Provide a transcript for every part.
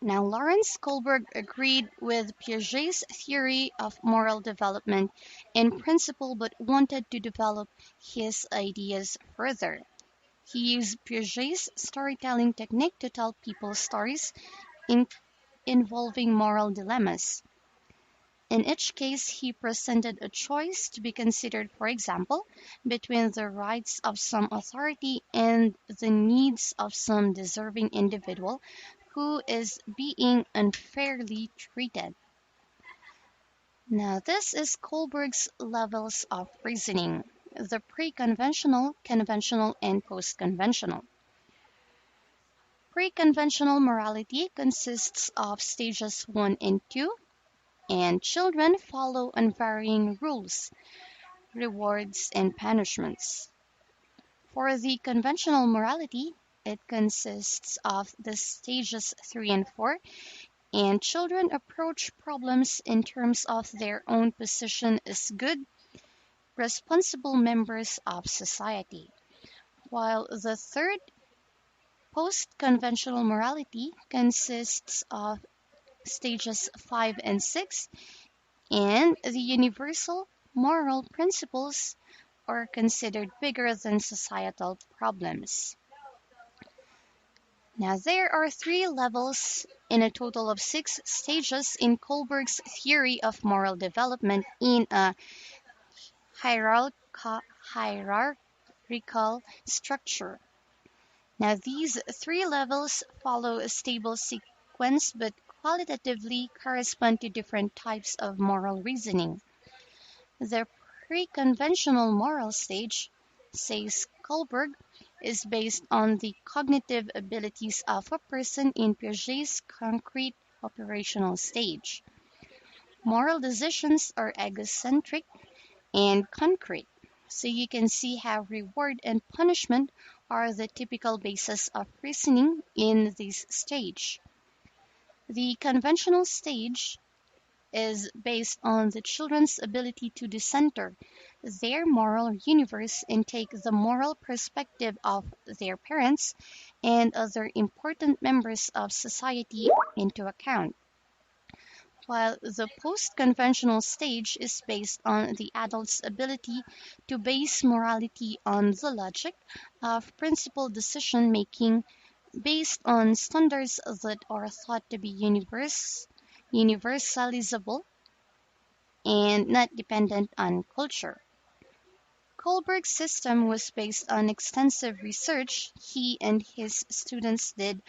Now, Lawrence Kohlberg agreed with Piaget's theory of moral development in principle but wanted to develop his ideas further. He used Piaget's storytelling technique to tell people stories in involving moral dilemmas. In each case, he presented a choice to be considered, for example, between the rights of some authority and the needs of some deserving individual who is being unfairly treated. Now, this is Kohlberg's levels of reasoning: the pre-conventional, conventional, and post-conventional. Pre-conventional morality consists of stages 1 and 2, and children follow unvarying rules, rewards, and punishments. For the conventional morality, it consists of the stages 3 and 4, and children approach problems in terms of their own position as good, responsible members of society. While the third, post-conventional morality, consists of stages 5 and 6, and the universal moral principles are considered bigger than societal problems. Now, there are 3 levels in a total of 6 stages in Kohlberg's theory of moral development in a hierarchical structure. Now, these 3 levels follow a stable sequence but qualitatively correspond to different types of moral reasoning. The pre-conventional moral stage, says Kohlberg, is based on the cognitive abilities of a person in Piaget's concrete operational stage. Moral decisions are egocentric and concrete, so you can see how reward and punishment are the typical basis of reasoning in this stage. The conventional stage is based on the children's ability to decenter their moral universe and take the moral perspective of their parents and other important members of society into account. While the post-conventional stage is based on the adult's ability to base morality on the logic of principled decision-making based on standards that are thought to be universalizable and not dependent on culture. Kohlberg's system was based on extensive research he and his students did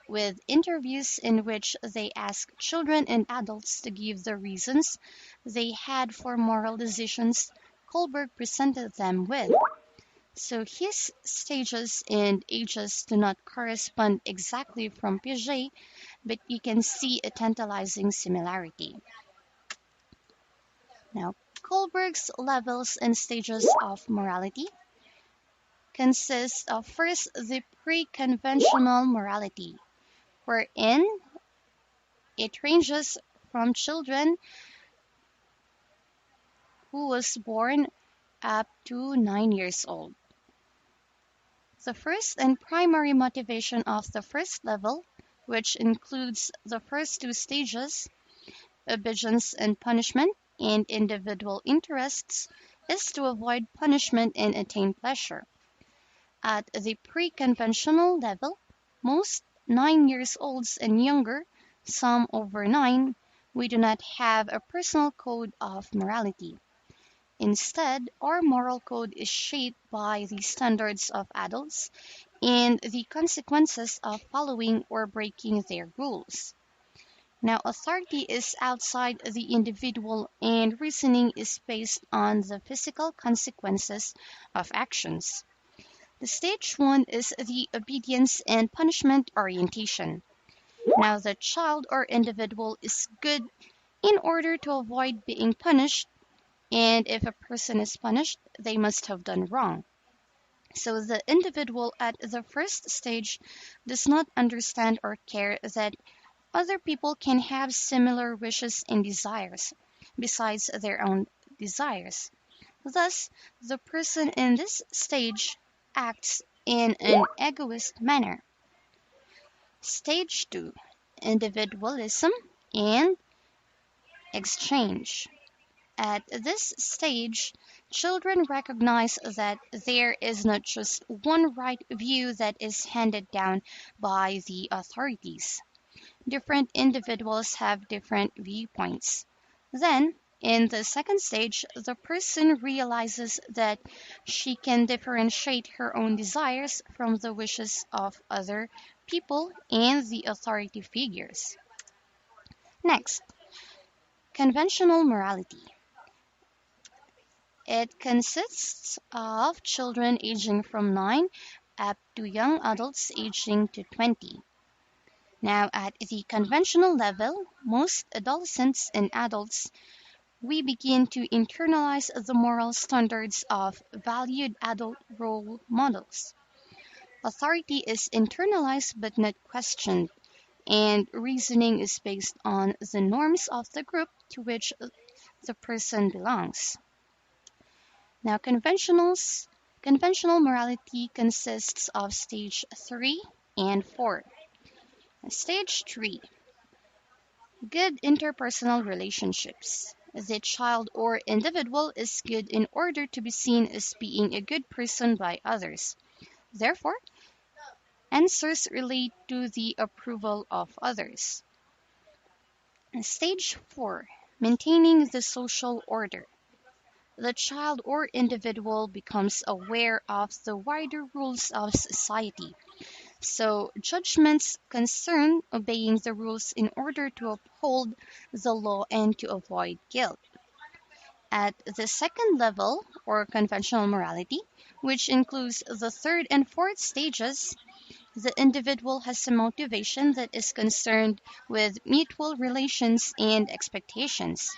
with interviews in which they asked children and adults to give the reasons they had for moral decisions Kohlberg presented them with. So his stages and ages do not correspond exactly from Piaget, but you can see a tantalizing similarity. Now, Kohlberg's levels and stages of morality consist of first the pre-conventional morality, wherein it ranges from children who was born up to 9 years old. The first and primary motivation of the first level, which includes the first 2 stages, obedience and punishment, and individual interests, is to avoid punishment and attain pleasure. At the pre-conventional level, most 9 years olds and younger, some over 9, we do not have a personal code of morality. Instead, our moral code is shaped by the standards of adults and the consequences of following or breaking their rules. Now, authority is outside the individual and reasoning is based on the physical consequences of actions. The stage 1 is the obedience and punishment orientation. Now, the child or individual is good in order to avoid being punished, and if a person is punished, they must have done wrong. So the individual at the first stage does not understand or care that other people can have similar wishes and desires besides their own desires. Thus, the person in this stage acts in an egoist manner. Stage 2 individualism, and exchange. At this stage, children recognize that there is not just one right view that is handed down by the authorities. Different individuals have different viewpoints. Then, in the second stage, the person realizes that she can differentiate her own desires from the wishes of other people and the authority figures. Next, conventional morality. It consists of children aging from 9 up to young adults aging to 20. Now, at the conventional level, most adolescents and adults, we begin to internalize the moral standards of valued adult role models. Authority is internalized but not questioned, and reasoning is based on the norms of the group to which the person belongs. Now, conventional morality consists of stage 3 and 4. Stage 3, good interpersonal relationships. The child or individual is good in order to be seen as being a good person by others. Therefore, answers relate to the approval of others. Stage 4, maintaining the social order. The child or individual becomes aware of the wider rules of society. So, judgments concern obeying the rules in order to uphold the law and to avoid guilt. At the second level, or conventional morality, which includes the third and fourth stages, the individual has a motivation that is concerned with mutual relations and expectations.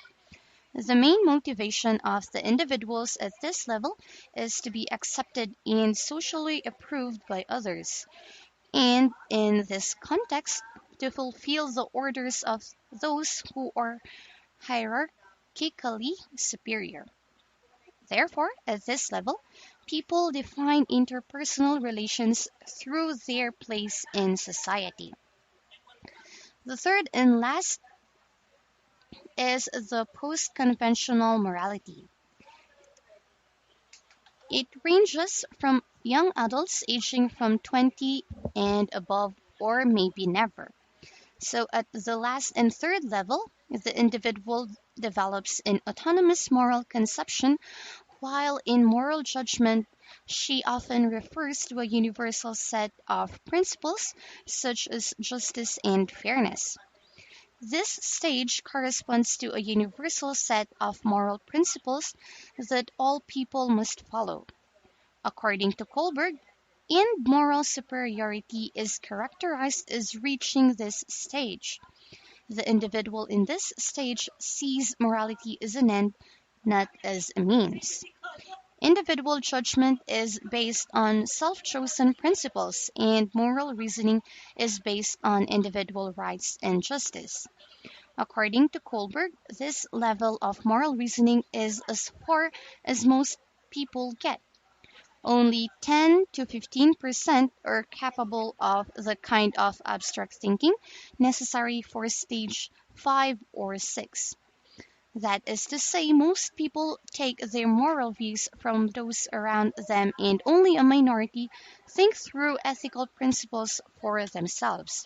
The main motivation of the individuals at this level is to be accepted and socially approved by others, and in this context, to fulfill the orders of those who are hierarchically superior. Therefore, at this level, people define interpersonal relations through their place in society. The third and last is the post-conventional morality. It ranges from young adults aging from 20 and above, or maybe never. So, at the last and third level, the individual develops an autonomous moral conception, while in moral judgment, she often refers to a universal set of principles such as justice and fairness. This stage corresponds to a universal set of moral principles that all people must follow. According to Kohlberg, and moral superiority is characterized as reaching this stage. The individual in this stage sees morality as an end, not as a means. Individual judgment is based on self-chosen principles, and moral reasoning is based on individual rights and justice. According to Kohlberg, this level of moral reasoning is as far as most people get. Only 10 to 15% are capable of the kind of abstract thinking necessary for stage 5 or 6. That is to say, most people take their moral views from those around them, and only a minority think through ethical principles for themselves.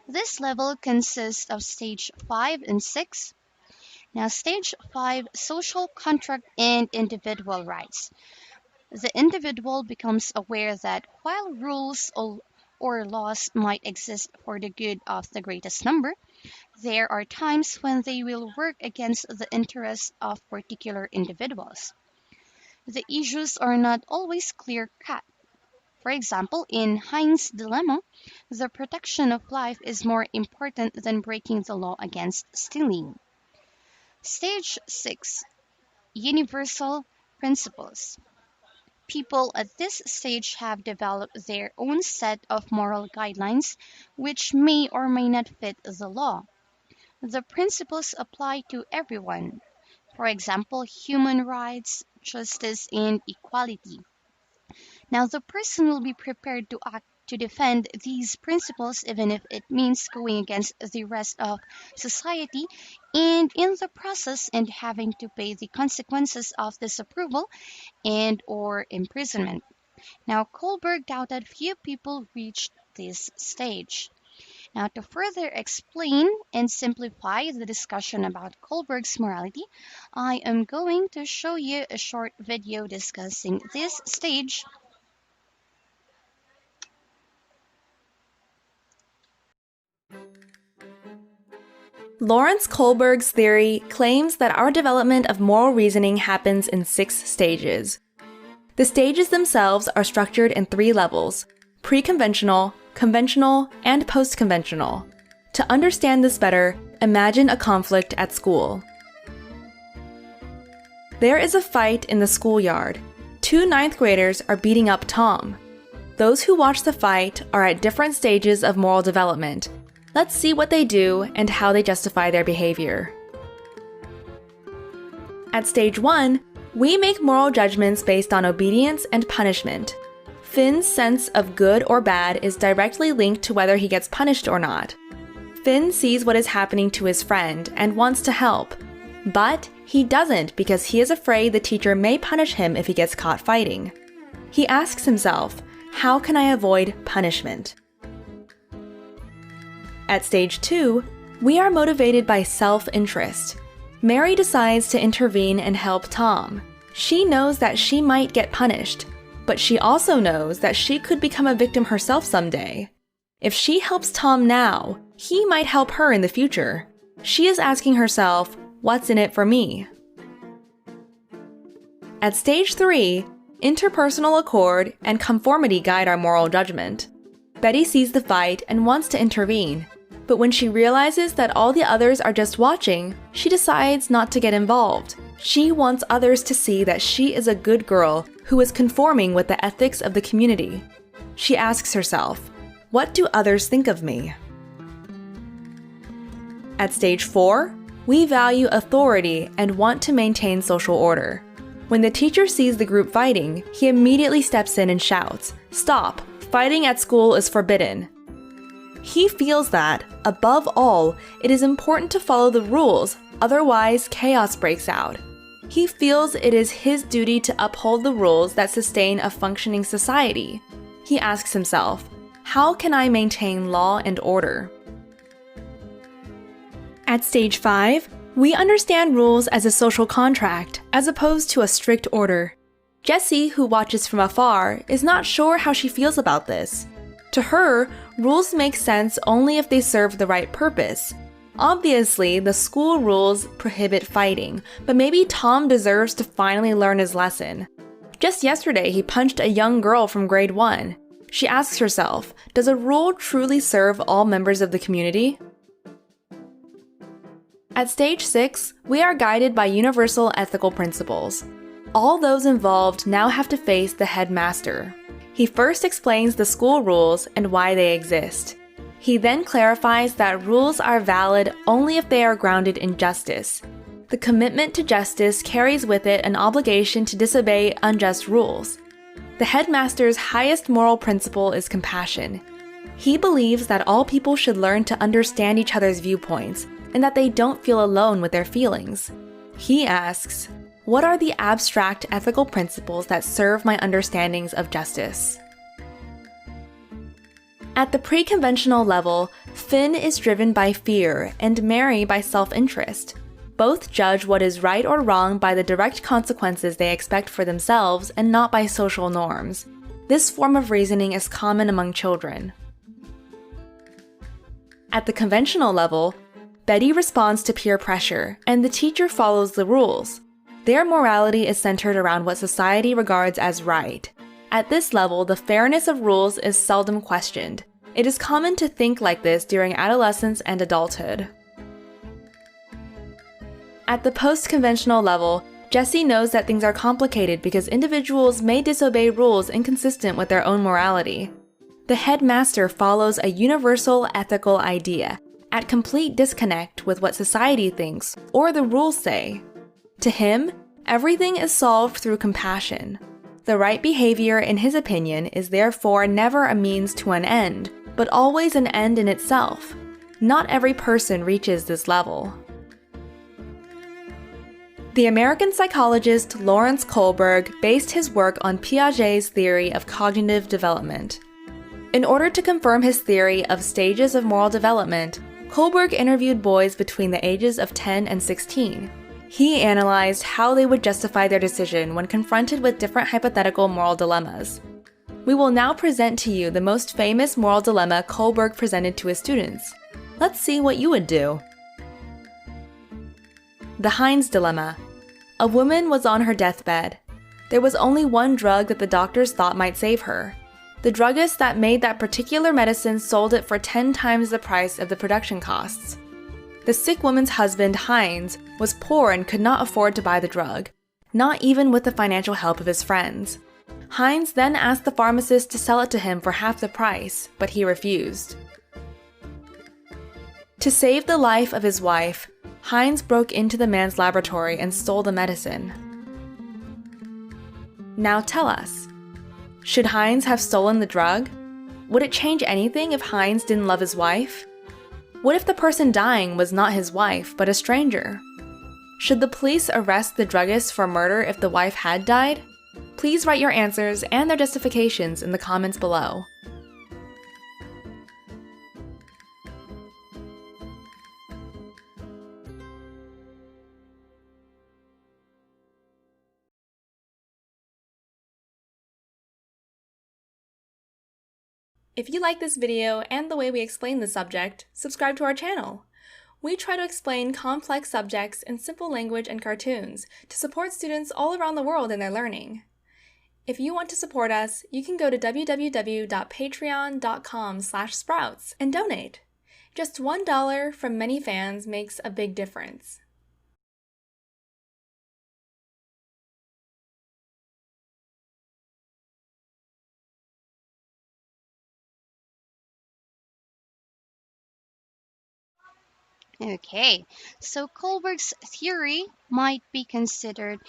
This level consists of stage 5 and 6. Now, stage 5, social contract and individual rights. The individual becomes aware that while rules or laws might exist for the good of the greatest number, there are times when they will work against the interests of particular individuals. The issues are not always clear-cut. For example, in Hein's dilemma, the protection of life is more important than breaking the law against stealing. Stage 6, universal principles. People at this stage have developed their own set of moral guidelines which may or may not fit the law. The principles apply to everyone. For example, human rights, justice, and equality. Now, the person will be prepared to act to defend these principles even if it means going against the rest of society, and in the process and having to pay the consequences of disapproval and or imprisonment. Now, Kohlberg doubted few people reached this stage. Now, to further explain and simplify the discussion about Kohlberg's morality, I am going to show you a short video discussing this stage. Lawrence Kohlberg's theory claims that our development of moral reasoning happens in 6 stages. The stages themselves are structured in 3 levels: pre-conventional, conventional, and post-conventional. To understand this better, imagine a conflict at school. There is a fight in the schoolyard. 2 ninth graders are beating up Tom. Those who watch the fight are at different stages of moral development. Let's see what they do and how they justify their behavior. At stage 1, we make moral judgments based on obedience and punishment. Finn's sense of good or bad is directly linked to whether he gets punished or not. Finn sees what is happening to his friend and wants to help, but he doesn't because he is afraid the teacher may punish him if he gets caught fighting. He asks himself, how can I avoid punishment? At stage 2, we are motivated by self-interest. Mary decides to intervene and help Tom. She knows that she might get punished, but she also knows that she could become a victim herself someday. If she helps Tom now, he might help her in the future. She is asking herself, what's in it for me? At stage 3, interpersonal accord and conformity guide our moral judgment. Betty sees the fight and wants to intervene, but when she realizes that all the others are just watching, she decides not to get involved. She wants others to see that she is a good girl who is conforming with the ethics of the community. She asks herself, what do others think of me? At stage 4, we value authority and want to maintain social order. When the teacher sees the group fighting, he immediately steps in and shouts, "Stop! Fighting at school is forbidden." He feels that, above all, it is important to follow the rules, otherwise chaos breaks out. He feels it is his duty to uphold the rules that sustain a functioning society. He asks himself, how can I maintain law and order? At stage 5, we understand rules as a social contract, as opposed to a strict order. Jessie, who watches from afar, is not sure how she feels about this. To her, rules make sense only if they serve the right purpose. Obviously, the school rules prohibit fighting, but maybe Tom deserves to finally learn his lesson. Just yesterday, he punched a young girl from grade 1. She asks herself, does a rule truly serve all members of the community? At stage 6, we are guided by universal ethical principles. All those involved now have to face the headmaster. He first explains the school rules and why they exist. He then clarifies that rules are valid only if they are grounded in justice. The commitment to justice carries with it an obligation to disobey unjust rules. The headmaster's highest moral principle is compassion. He believes that all people should learn to understand each other's viewpoints and that they don't feel alone with their feelings. He asks, what are the abstract ethical principles that serve my understandings of justice? At the pre-conventional level, Finn is driven by fear and Mary by self-interest. Both judge what is right or wrong by the direct consequences they expect for themselves and not by social norms. This form of reasoning is common among children. At the conventional level, Betty responds to peer pressure, and the teacher follows the rules. Their morality is centered around what society regards as right. At this level, the fairness of rules is seldom questioned. It is common to think like this during adolescence and adulthood. At the post-conventional level, Jessie knows that things are complicated because individuals may disobey rules inconsistent with their own morality. The headmaster follows a universal ethical idea, at complete disconnect with what society thinks or the rules say. To him, everything is solved through compassion. The right behavior, in his opinion, is therefore never a means to an end, but always an end in itself. Not every person reaches this level. The American psychologist Lawrence Kohlberg based his work on Piaget's theory of cognitive development. In order to confirm his theory of stages of moral development, Kohlberg interviewed boys between the ages of 10 and 16. He analyzed how they would justify their decision when confronted with different hypothetical moral dilemmas. We will now present to you the most famous moral dilemma Kohlberg presented to his students. Let's see what you would do. The Heinz Dilemma. A woman was on her deathbed. There was only one drug that the doctors thought might save her. The druggist that made that particular medicine sold it for 10 times the price of the production costs. The sick woman's husband, Heinz, was poor and could not afford to buy the drug, not even with the financial help of his friends. Heinz then asked the pharmacist to sell it to him for half the price, but he refused. To save the life of his wife, Heinz broke into the man's laboratory and stole the medicine. Now tell us, should Heinz have stolen the drug? Would it change anything if Heinz didn't love his wife? What if the person dying was not his wife, but a stranger? Should the police arrest the druggist for murder if the wife had died? Please write your answers and their justifications in the comments below. If you like this video and the way we explain the subject, subscribe to our channel. We try to explain complex subjects in simple language and cartoons to support students all around the world in their learning. If you want to support us, you can go to www.patreon.com/sprouts and donate. Just $1 from many fans makes a big difference. Okay, so Kohlberg's theory might be considered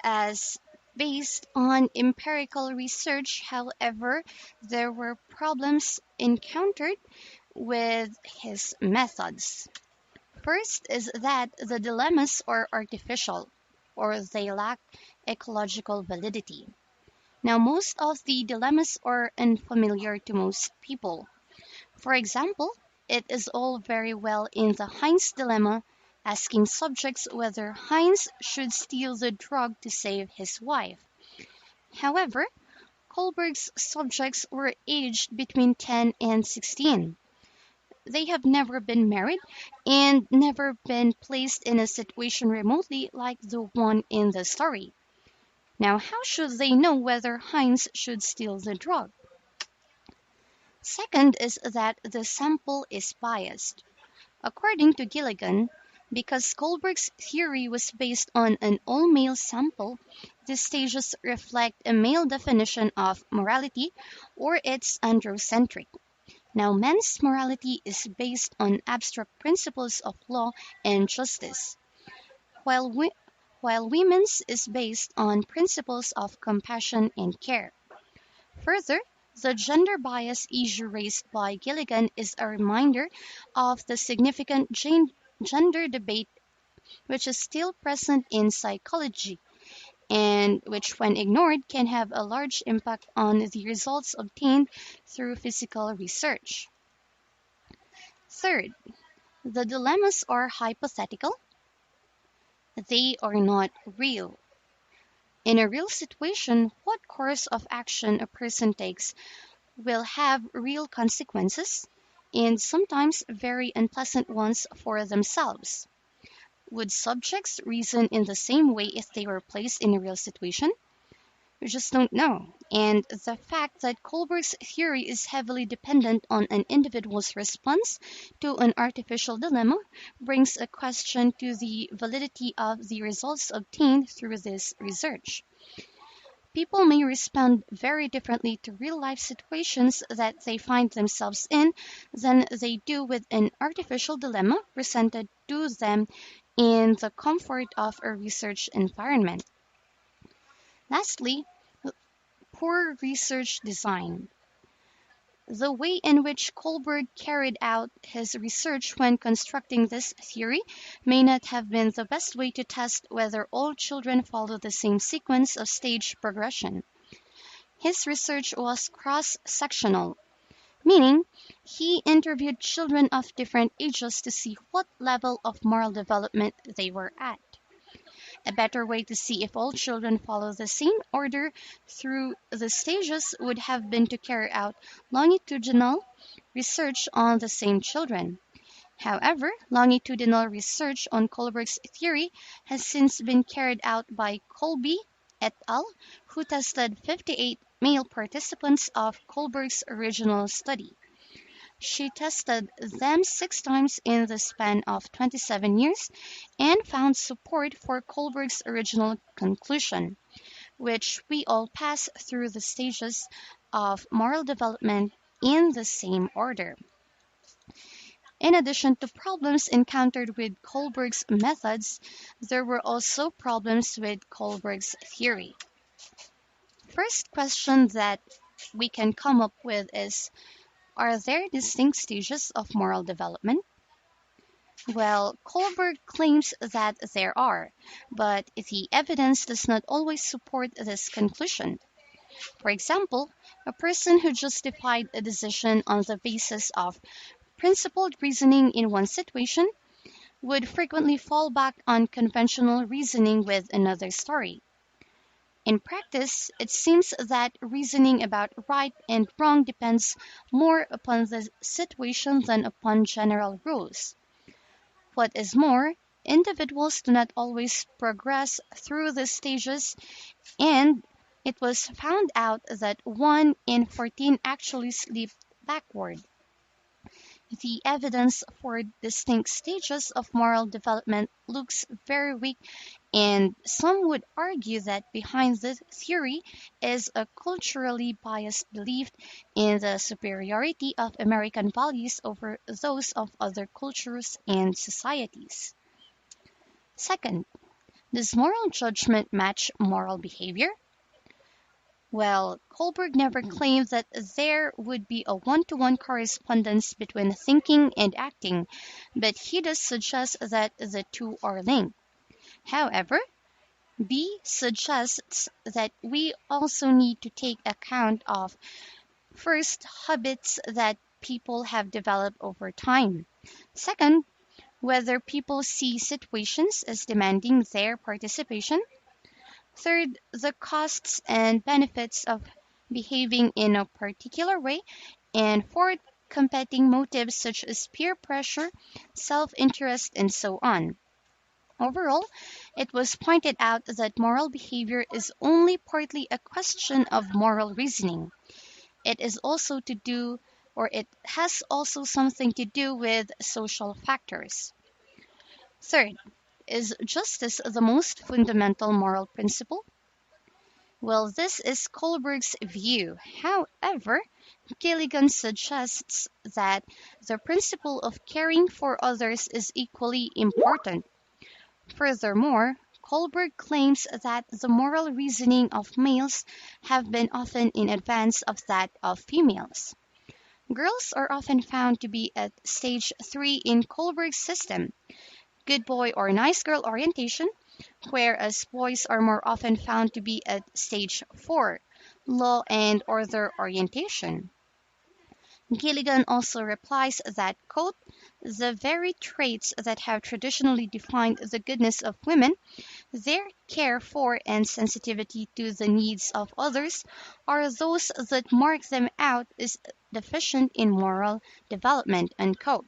as based on empirical research. However, there were problems encountered with his methods. First is that the dilemmas are artificial, or they lack ecological validity. Now, most of the dilemmas are unfamiliar to most people. For example, it is all very well in the Heinz dilemma asking subjects whether Heinz should steal the drug to save his wife. However, Kohlberg's subjects were aged between 10 and 16. They have never been married and never been placed in a situation remotely like the one in the story. Now, how should they know whether Heinz should steal the drug? Second is that the sample is biased. According to Gilligan, because Kohlberg's theory was based on an all-male sample, these stages reflect a male definition of morality, or it's androcentric. Now, men's morality is based on abstract principles of law and justice, while women's is based on principles of compassion and care. Further, the gender bias issue raised by Gilligan is a reminder of the significant gender debate which is still present in psychology and which, when ignored, can have a large impact on the results obtained through physical research. Third, the dilemmas are hypothetical. They are not real. In a real situation, what course of action a person takes will have real consequences, and sometimes very unpleasant ones for themselves. Would subjects reason in the same way if they were placed in a real situation? We just don't know. And the fact that Kohlberg's theory is heavily dependent on an individual's response to an artificial dilemma brings a question to the validity of the results obtained through this research. People may respond very differently to real-life situations that they find themselves in than they do with an artificial dilemma presented to them in the comfort of a research environment. Lastly, poor research design. The way in which Kohlberg carried out his research when constructing this theory may not have been the best way to test whether all children follow the same sequence of stage progression. His research was cross-sectional, meaning he interviewed children of different ages to see what level of moral development they were at. A better way to see if all children follow the same order through the stages would have been to carry out longitudinal research on the same children. However, longitudinal research on Kohlberg's theory has since been carried out by Kolbe et al., who tested 58 male participants of Kohlberg's original study. She tested them 6 times in the span of 27 years and found support for Kohlberg's original conclusion, which we all pass through the stages of moral development in the same order. In addition to problems encountered with Kohlberg's methods, there were also problems with Kohlberg's theory. First question that we can come up with is, are there distinct stages of moral development? Well, Kohlberg claims that there are, but the evidence does not always support this conclusion. For example, a person who justified a decision on the basis of principled reasoning in one situation would frequently fall back on conventional reasoning with another story. In practice, it seems that reasoning about right and wrong depends more upon the situation than upon general rules. What is more, individuals do not always progress through the stages, and it was found out that 1 in 14 actually slipped backward. The evidence for distinct stages of moral development looks very weak, and some would argue that behind this theory is a culturally biased belief in the superiority of American values over those of other cultures and societies. Second, does moral judgment match moral behavior? Well, Kohlberg never claimed that there would be a one-to-one correspondence between thinking and acting, but he does suggest that the two are linked. However, B suggests that we also need to take account of, first, habits that people have developed over time. Second, whether people see situations as demanding their participation. Third, the costs and benefits of behaving in a particular way. And fourth, competing motives such as peer pressure, self-interest, and so on. Overall, it was pointed out that moral behavior is only partly a question of moral reasoning. It is also to do, or it has also something to do with social factors. Third, is justice the most fundamental moral principle? Well, this is Kohlberg's view. However, Gilligan suggests that the principle of caring for others is equally important. Furthermore, Kohlberg claims that the moral reasoning of males have been often in advance of that of females. Girls are often found to be at stage 3 in Kohlberg's system, good boy or nice girl orientation, whereas boys are more often found to be at stage 4, law and order orientation. Gilligan also replies that, quote, the very traits that have traditionally defined the goodness of women, their care for and sensitivity to the needs of others, are those that mark them out as deficient in moral development, unquote.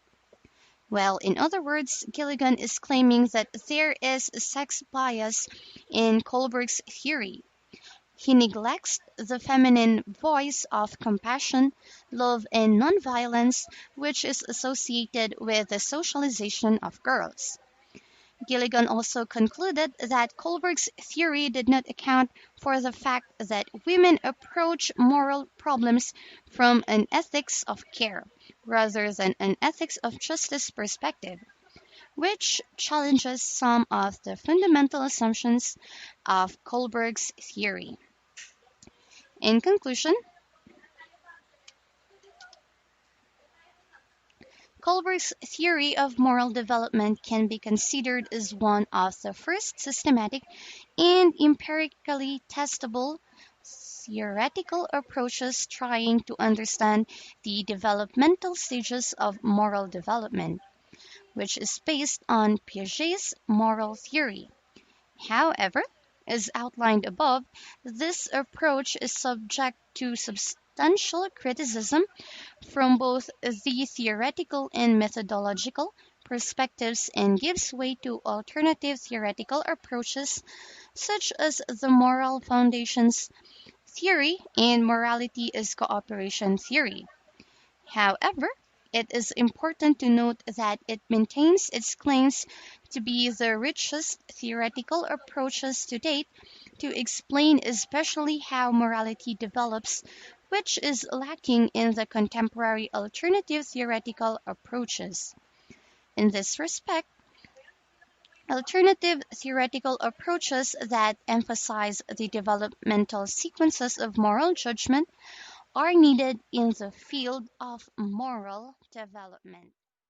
Well, in other words, Gilligan is claiming that there is a sex bias in Kohlberg's theory. He neglects the feminine voice of compassion, love, and nonviolence, which is associated with the socialization of girls. Gilligan also concluded that Kohlberg's theory did not account for the fact that women approach moral problems from an ethics of care rather than an ethics of justice perspective, which challenges some of the fundamental assumptions of Kohlberg's theory. In conclusion, Kohlberg's theory of moral development can be considered as one of the first systematic and empirically testable theoretical approaches trying to understand the developmental stages of moral development, which is based on Piaget's moral theory. However, as outlined above, this approach is subject to substantial criticism from both the theoretical and methodological perspectives and gives way to alternative theoretical approaches such as the moral foundations theory and morality as cooperation theory. However, it is important to note that it maintains its claims to be the richest theoretical approaches to date to explain especially how morality develops, which is lacking in the contemporary alternative theoretical approaches. In this respect, alternative theoretical approaches that emphasize the developmental sequences of moral judgment are needed in the field of moral development.